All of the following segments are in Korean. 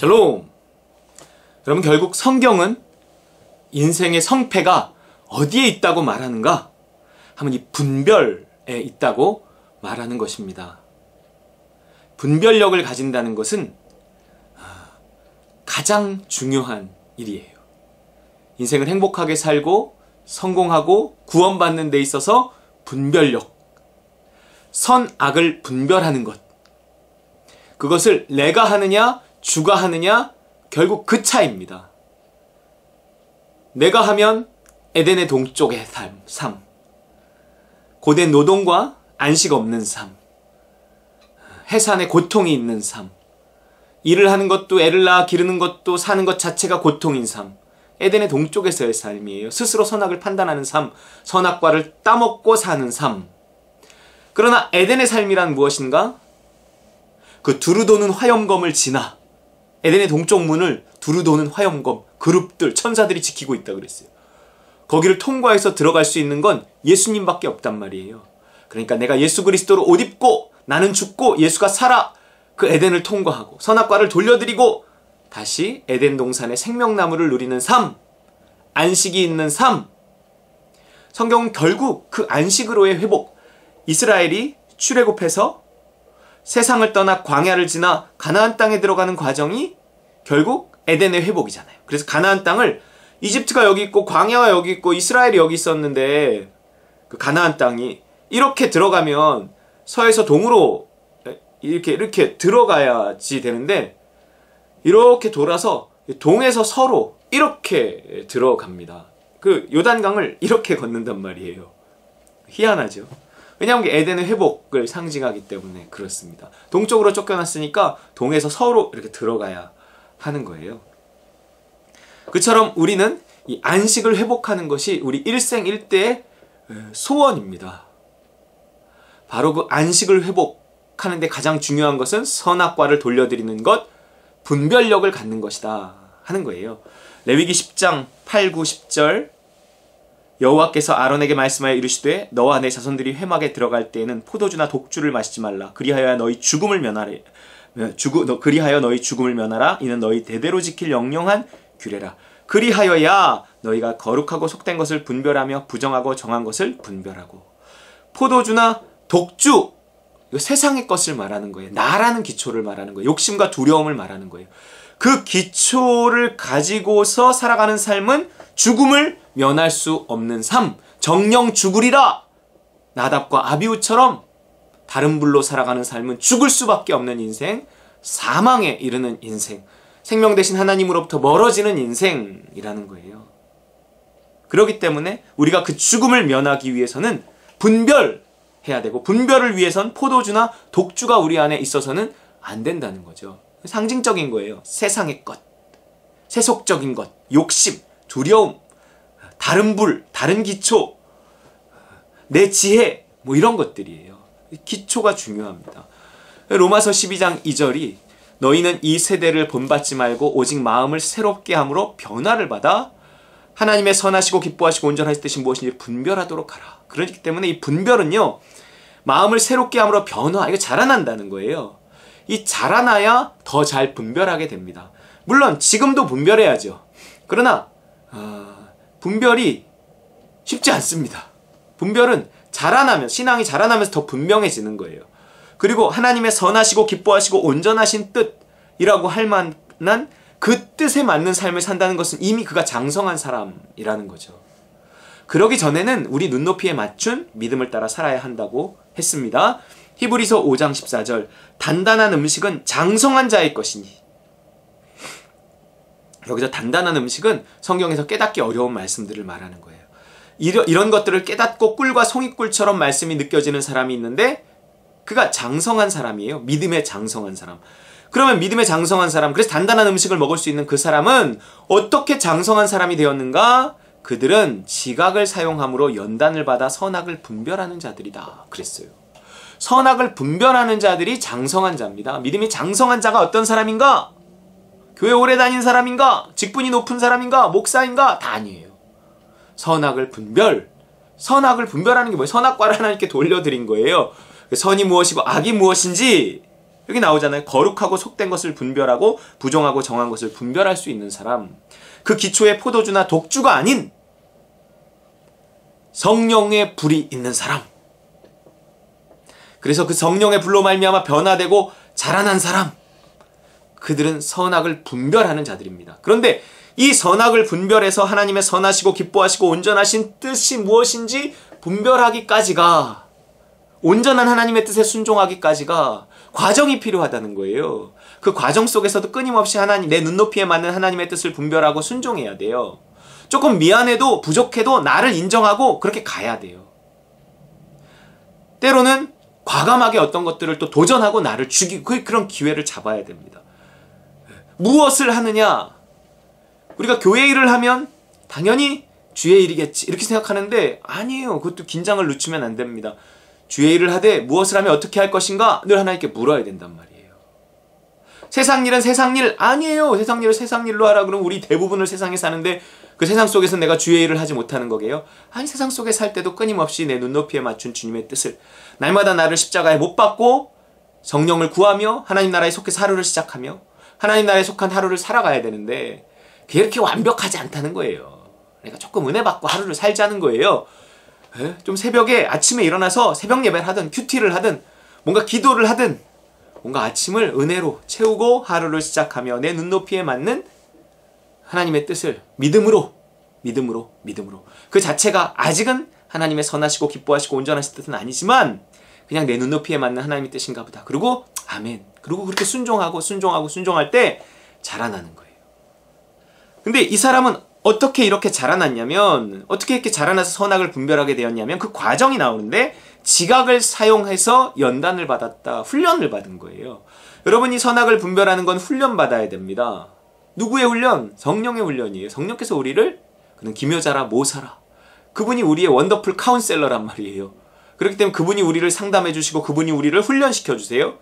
샬롬! 여러분, 결국 성경은 인생의 성패가 어디에 있다고 말하는가? 하면 이 분별에 있다고 말하는 것입니다. 분별력을 가진다는 것은 가장 중요한 일이에요. 인생을 행복하게 살고 성공하고 구원받는 데 있어서 분별력, 선악을 분별하는 것, 그것을 내가 하느냐 주가 하느냐 결국 그 차이입니다. 내가 하면 에덴의 동쪽의 삶, 고된 노동과 안식 없는 삶, 해산의 고통이 있는 삶, 일을 하는 것도 애를 낳아 기르는 것도 사는 것 자체가 고통인 삶, 에덴의 동쪽에서의 삶이에요. 스스로 선악을 판단하는 삶, 선악과를 따먹고 사는 삶. 그러나 에덴의 삶이란 무엇인가? 그 두루 도는 화염검을 지나 에덴의 동쪽 문을 두루 도는 화염검, 그룹들, 천사들이 지키고 있다 그랬어요. 거기를 통과해서 들어갈 수 있는 건 예수님밖에 없단 말이에요. 그러니까 내가 예수 그리스도로 옷 입고 나는 죽고 예수가 살아 그 에덴을 통과하고 선악과를 돌려드리고 다시 에덴 동산의 생명나무를 누리는 삶, 안식이 있는 삶. 성경은 결국 그 안식으로의 회복, 이스라엘이 출애굽해서 세상을 떠나 광야를 지나 가나안 땅에 들어가는 과정이 결국 에덴의 회복이잖아요. 그래서 가나안 땅을 이집트가 여기 있고 광야가 여기 있고 이스라엘이 여기 있었는데 그 가나안 땅이 이렇게 들어가면 서에서 동으로 이렇게 들어가야지 되는데 이렇게 돌아서 동에서 서로 이렇게 들어갑니다. 그 요단강을 이렇게 걷는단 말이에요. 희한하죠. 왜냐하면 에덴의 회복을 상징하기 때문에 그렇습니다. 동쪽으로 쫓겨났으니까 동에서 서로 이렇게 들어가야 하는 거예요. 그처럼 우리는 이 안식을 회복하는 것이 우리 일생일대의 소원입니다. 바로 그 안식을 회복하는 데 가장 중요한 것은 선악과를 돌려드리는 것, 분별력을 갖는 것이다 하는 거예요. 레위기 10장 8, 9, 10절 여호와께서 아론에게 말씀하여 이르시되 너와 내 자손들이 회막에 들어갈 때에는 포도주나 독주를 마시지 말라. 그리하여 너희 죽음을 면하라. 이는 너희 대대로 지킬 영영한 규례라. 그리하여야 너희가 거룩하고 속된 것을 분별하며 부정하고 정한 것을 분별하고. 포도주나 독주, 이거 세상의 것을 말하는 거예요. 나라는 기초를 말하는 거예요. 욕심과 두려움을 말하는 거예요. 그 기초를 가지고서 살아가는 삶은 죽음을 면할 수 없는 삶, 정령 죽으리라. 나답과 아비후처럼 다른 불로 살아가는 삶은 죽을 수밖에 없는 인생, 사망에 이르는 인생, 생명 대신 하나님으로부터 멀어지는 인생이라는 거예요. 그렇기 때문에 우리가 그 죽음을 면하기 위해서는 분별해야 되고, 분별을 위해선 포도주나 독주가 우리 안에 있어서는 안 된다는 거죠. 상징적인 거예요. 세상의 것, 세속적인 것, 욕심, 두려움, 다른 불, 다른 기초, 내 지혜, 뭐 이런 것들이에요. 기초가 중요합니다. 로마서 12장 2절이 너희는 이 세대를 본받지 말고 오직 마음을 새롭게 함으로 변화를 받아 하나님의 선하시고 기뻐하시고 온전하신 뜻이 무엇인지 분별하도록 하라. 그렇기 때문에 이 분별은요, 마음을 새롭게 함으로 변화, 이거 자라난다는 거예요. 이 자라나야 더 잘 분별하게 됩니다. 물론 지금도 분별해야죠. 그러나 분별이 쉽지 않습니다. 분별은 자라나면, 신앙이 자라나면서 더 분명해지는 거예요. 그리고 하나님의 선하시고 기뻐하시고 온전하신 뜻이라고 할 만한 그 뜻에 맞는 삶을 산다는 것은 이미 그가 장성한 사람이라는 거죠. 그러기 전에는 우리 눈높이에 맞춘 믿음을 따라 살아야 한다고 했습니다. 히브리서 5장 14절 단단한 음식은 장성한 자의 것이니. 여기서 단단한 음식은 성경에서 깨닫기 어려운 말씀들을 말하는 거예요. 이런 것들을 깨닫고 꿀과 송이꿀처럼 말씀이 느껴지는 사람이 있는데 그가 장성한 사람이에요. 믿음의 장성한 사람. 그러면 믿음의 장성한 사람, 그래서 단단한 음식을 먹을 수 있는 그 사람은 어떻게 장성한 사람이 되었는가? 그들은 지각을 사용함으로 연단을 받아 선악을 분별하는 자들이다 그랬어요. 선악을 분별하는 자들이 장성한 자입니다. 믿음이 장성한 자가 어떤 사람인가? 교회 오래 다닌 사람인가? 직분이 높은 사람인가? 목사인가? 다 아니에요. 선악을 분별하는 게 뭐예요? 선악과를 하나님께 돌려드린 거예요. 선이 무엇이고 악이 무엇인지 여기 나오잖아요. 거룩하고 속된 것을 분별하고 부정하고 정한 것을 분별할 수 있는 사람. 그 기초에 포도주나 독주가 아닌 성령의 불이 있는 사람. 그래서 그 성령의 불로 말미암아 변화되고 자라난 사람. 그들은 선악을 분별하는 자들입니다. 그런데 이 선악을 분별해서 하나님의 선하시고 기뻐하시고 온전하신 뜻이 무엇인지 분별하기까지가, 온전한 하나님의 뜻에 순종하기까지가 과정이 필요하다는 거예요. 그 과정 속에서도 끊임없이 하나님, 내 눈높이에 맞는 하나님의 뜻을 분별하고 순종해야 돼요. 조금 미안해도 부족해도 나를 인정하고 그렇게 가야 돼요. 때로는 과감하게 어떤 것들을 또 도전하고 나를 죽이고 그런 기회를 잡아야 됩니다. 무엇을 하느냐? 우리가 교회 일을 하면 당연히 주의 일이겠지 이렇게 생각하는데 아니에요. 그것도 긴장을 늦추면 안 됩니다. 주의 일을 하되 무엇을 하면 어떻게 할 것인가 늘 하나님께 물어야 된단 말이에요. 세상 일은 세상 일 아니에요. 세상 일을 세상 일로 하라 그러면 우리 대부분을 세상에 사는데 그 세상 속에서 내가 주의 일을 하지 못하는 거게요? 아니, 세상 속에 살 때도 끊임없이 내 눈높이에 맞춘 주님의 뜻을, 날마다 나를 십자가에 못 박고 성령을 구하며 하나님 나라에 속해서 하루를 시작하며 하나님 나라에 속한 하루를 살아가야 되는데 그게 이렇게 완벽하지 않다는 거예요. 내가 조금 은혜 받고 하루를 살자는 거예요. 좀 새벽에 아침에 일어나서 새벽 예배를 하든 큐티를 하든 뭔가 기도를 하든 뭔가 아침을 은혜로 채우고 하루를 시작하며 내 눈높이에 맞는 하나님의 뜻을 믿음으로 그 자체가 아직은 하나님의 선하시고 기뻐하시고 온전하신 뜻은 아니지만 그냥 내 눈높이에 맞는 하나님의 뜻인가 보다. 그리고 아멘. 그리고 그렇게 순종할 때 자라나는 거예요. 근데 이 사람은 어떻게 이렇게 자라났냐면, 어떻게 이렇게 자라나서 선악을 분별하게 되었냐면 그 과정이 나오는데 지각을 사용해서 연단을 받았다. 훈련을 받은 거예요. 여러분, 이 선악을 분별하는 건 훈련받아야 됩니다. 누구의 훈련? 성령의 훈련이에요. 성령께서 우리를, 그는 기묘자라 모사라, 그분이 우리의 원더풀 카운셀러란 말이에요. 그렇기 때문에 그분이 우리를 상담해 주시고 그분이 우리를 훈련시켜 주세요.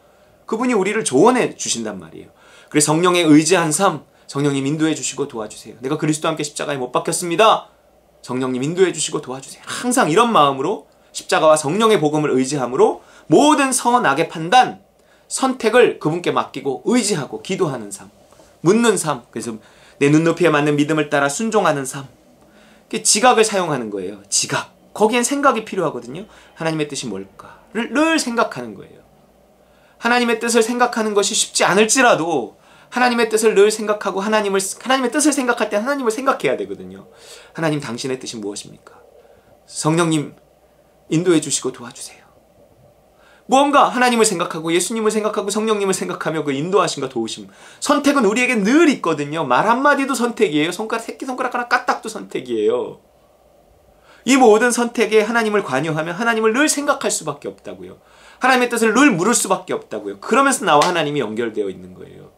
그분이 우리를 조언해 주신단 말이에요. 그래서 성령에 의지한 삶, 성령님 인도해 주시고 도와주세요. 내가 그리스도와 함께 십자가에 못 박혔습니다. 성령님 인도해 주시고 도와주세요. 항상 이런 마음으로 십자가와 성령의 복음을 의지함으로 모든 선악의 판단, 선택을 그분께 맡기고 의지하고 기도하는 삶, 묻는 삶, 그래서 내 눈높이에 맞는 믿음을 따라 순종하는 삶. 지각을 사용하는 거예요. 지각. 거기엔 생각이 필요하거든요. 하나님의 뜻이 뭘까를 늘 생각하는 거예요. 하나님의 뜻을 생각하는 것이 쉽지 않을지라도 하나님의 뜻을 늘 생각하고 하나님의 뜻을 생각할 때 하나님을 생각해야 되거든요. 하나님, 당신의 뜻이 무엇입니까? 성령님 인도해 주시고 도와주세요. 무언가 하나님을 생각하고 예수님을 생각하고 성령님을 생각하며 그 인도하심과 도우심, 선택은 우리에게 늘 있거든요. 말 한마디도 선택이에요. 새끼손가락 하나 까딱도 선택이에요. 이 모든 선택에 하나님을 관여하면 하나님을 늘 생각할 수밖에 없다고요. 하나님의 뜻을 늘 물을 수밖에 없다고요. 그러면서 나와 하나님이 연결되어 있는 거예요.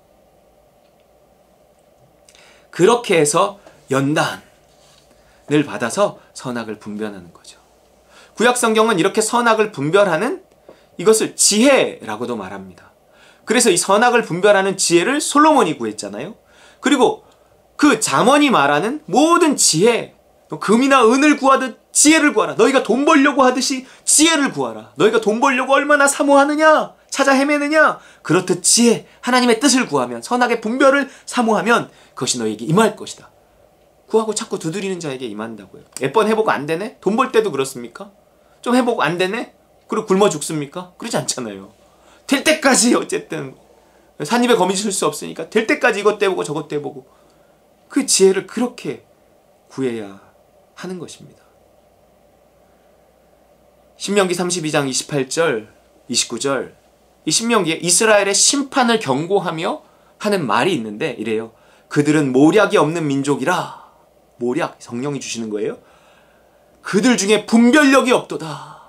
그렇게 해서 연단을 받아서 선악을 분별하는 거죠. 구약성경은 이렇게 선악을 분별하는 이것을 지혜라고도 말합니다. 그래서 이 선악을 분별하는 지혜를 솔로몬이 구했잖아요. 그리고 그 잠언이 말하는 모든 지혜, 금이나 은을 구하듯 지혜를 구하라. 너희가 돈 벌려고 하듯이 지혜를 구하라. 너희가 돈 벌려고 얼마나 사모하느냐, 찾아 헤매느냐, 그렇듯 지혜, 하나님의 뜻을 구하면, 선악의 분별을 사모하면 그것이 너희에게 임할 것이다. 구하고 찾고 두드리는 자에게 임한다고요. 몇 번 해보고 안 되네? 돈 벌 때도 그렇습니까? 좀 해보고 안 되네? 그리고 굶어 죽습니까? 그러지 않잖아요. 될 때까지 어쨌든 산입에 거미 줄 수 없으니까 될 때까지 이것도 해보고 저것도 해보고 그 지혜를 그렇게 구해야 하는 것입니다. 신명기 32장 28절, 29절, 이 신명기에 이스라엘의 심판을 경고하며 하는 말이 있는데 이래요. 그들은 모략이 없는 민족이라. 모략, 성령이 주시는 거예요. 그들 중에 분별력이 없도다.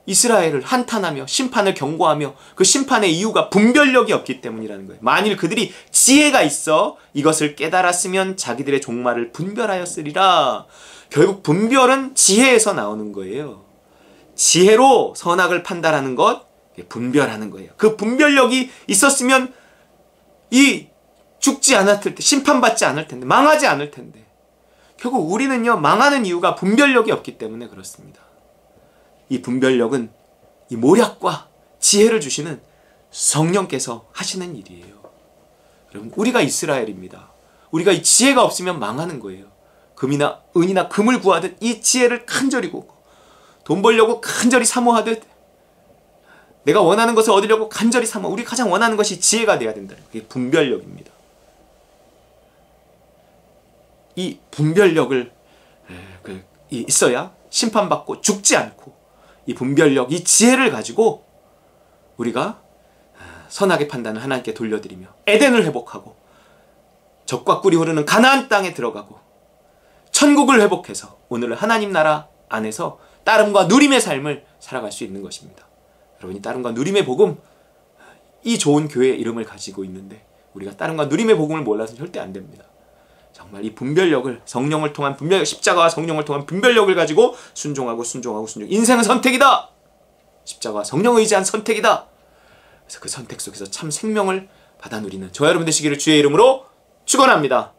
이스라엘을 한탄하며 심판을 경고하며 그 심판의 이유가 분별력이 없기 때문이라는 거예요. 만일 그들이 지혜가 있어 이것을 깨달았으면 자기들의 종말을 분별하였으리라. 결국 분별은 지혜에서 나오는 거예요. 지혜로 선악을 판단하는 것, 분별하는 거예요. 그 분별력이 있었으면 죽지 않았을 텐데, 심판받지 않을 텐데, 망하지 않을 텐데. 결국 우리는요, 망하는 이유가 분별력이 없기 때문에 그렇습니다. 이 분별력은 이 모략과 지혜를 주시는 성령께서 하시는 일이에요. 여러분, 우리가 이스라엘입니다. 우리가 이 지혜가 없으면 망하는 거예요. 금이나 은이나 금을 구하듯 이 지혜를 간절히 구하고, 돈 벌려고 간절히 사모하듯 내가 원하는 것을 얻으려고 간절히 사모, 우리 가장 원하는 것이 지혜가 돼야 된다. 그게 분별력입니다. 이 분별력을 있어야 심판받고 죽지 않고, 이 분별력, 이 지혜를 가지고 우리가 선악의 판단을 하나님께 돌려드리며 에덴을 회복하고 젖과 꿀이 흐르는 가나안 땅에 들어가고 천국을 회복해서 오늘 하나님 나라 안에서 따름과 누림의 삶을 살아갈 수 있는 것입니다. 여러분이 따름과 누림의 복음, 이 좋은 교회의 이름을 가지고 있는데 우리가 따름과 누림의 복음을 몰라서는 절대 안 됩니다. 정말 이 분별력을, 성령을 통한 분별력, 십자가와 성령을 통한 분별력을 가지고 순종하고 인생은 선택이다. 십자가와 성령을 의지한 선택이다. 그래서 그 선택 속에서 참 생명을 받아 누리는 저와 여러분 되시기를 주의 이름으로 축원합니다.